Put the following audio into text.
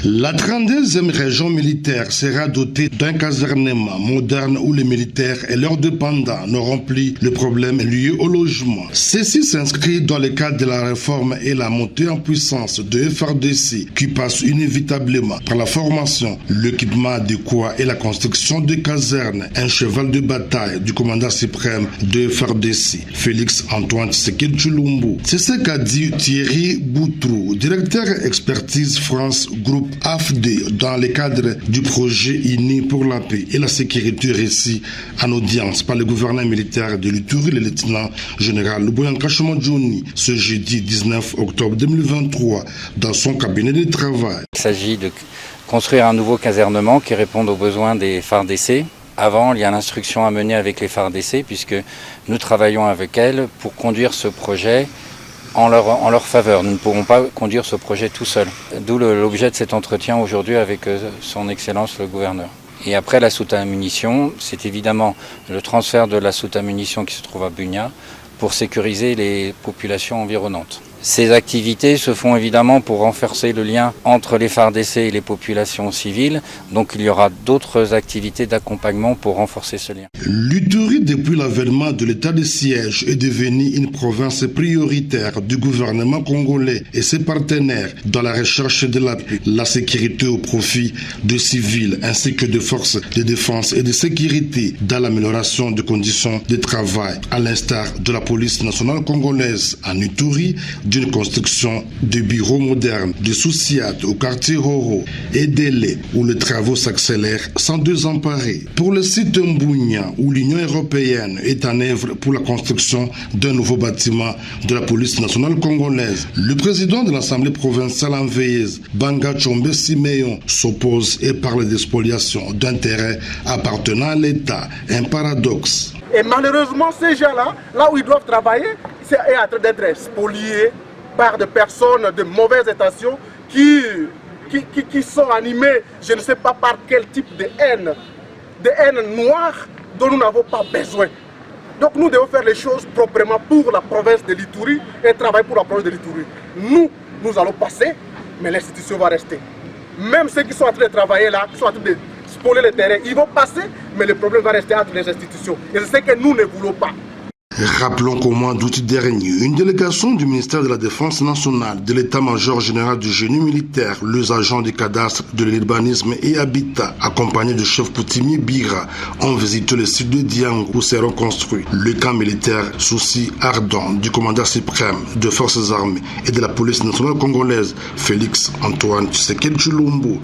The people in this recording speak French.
La 32e région militaire sera dotée d'un casernement moderne où les militaires et leurs dépendants n'auront plus le problème lié au logement. Ceci s'inscrit dans le cadre de la réforme et la montée en puissance de FARDC qui passe inévitablement par la formation, l'équipement adéquat et la construction de casernes, un cheval de bataille du commandant suprême de FARDC, Félix Antoine Tshisekedi Tshilombo. C'est ce qu'a dit Thierry Boutrou, directeur expertise France Groupe AFD dans le cadre du projet uni pour la paix et la sécurité réussi en audience par le gouverneur militaire de l'Ituri, le lieutenant général Boyanka Johnny, ce jeudi 19 octobre 2023 dans son cabinet de travail. Il s'agit de construire un nouveau casernement qui réponde aux besoins des FARDC. Avant, il y a l'instruction à mener avec les FARDC puisque nous travaillons avec elles pour conduire ce projet en leur faveur. Nous ne pourrons pas conduire ce projet tout seul. D'où l'objet de cet entretien aujourd'hui avec son Excellence le gouverneur. Et après la soute à munitions, c'est évidemment le transfert de la soute à munitions qui se trouve à Bunia pour sécuriser les populations environnantes. Ces activités se font évidemment pour renforcer le lien entre les FARDC et les populations civiles. Donc il y aura d'autres activités d'accompagnement pour renforcer ce lien. L'Ituri, depuis l'avènement de l'état de siège, est devenue une province prioritaire du gouvernement congolais et ses partenaires dans la recherche de la paix, la sécurité au profit des civils ainsi que des forces de défense et de sécurité dans l'amélioration des conditions de travail, à l'instar de la police nationale congolaise en Ituri, d'une construction de bureaux modernes, de Soussiat au quartier Roro et Délé où les travaux s'accélèrent sans désemparer. Pour le site Mbounia où l'Union européenne est en œuvre pour la construction d'un nouveau bâtiment de la police nationale congolaise, le président de l'Assemblée provinciale en veilleuse, Banga Tshombe Simeon, s'oppose et parle de spoliation d'un terrain appartenant à l'État, un paradoxe. Et malheureusement, ces gens-là, là où ils doivent travailler, c'est en train d'être spoliés par des personnes de mauvaise intention qui sont animées, je ne sais pas par quel type de haine noire dont nous n'avons pas besoin. Donc nous devons faire les choses proprement pour la province de l'Ituri et travailler pour la province de l'Ituri. Nous allons passer, mais l'institution va rester. Même ceux qui sont en train de travailler là, qui sont en train de spolier le terrain, ils vont passer, mais le problème va rester entre les institutions. Et c'est ce que nous ne voulons pas. Rappelons qu'au mois d'août dernier, une délégation du ministère de la Défense nationale, de l'état-major général du génie militaire, les agents du cadastre, de l'urbanisme et habitat, accompagnés du chef coutumier Bira, ont visité le site de Diango où s'est reconstruit le camp militaire Souci Ardent du commandant suprême des forces armées et de la police nationale congolaise, Félix Antoine Tshisekedi Tshilombo.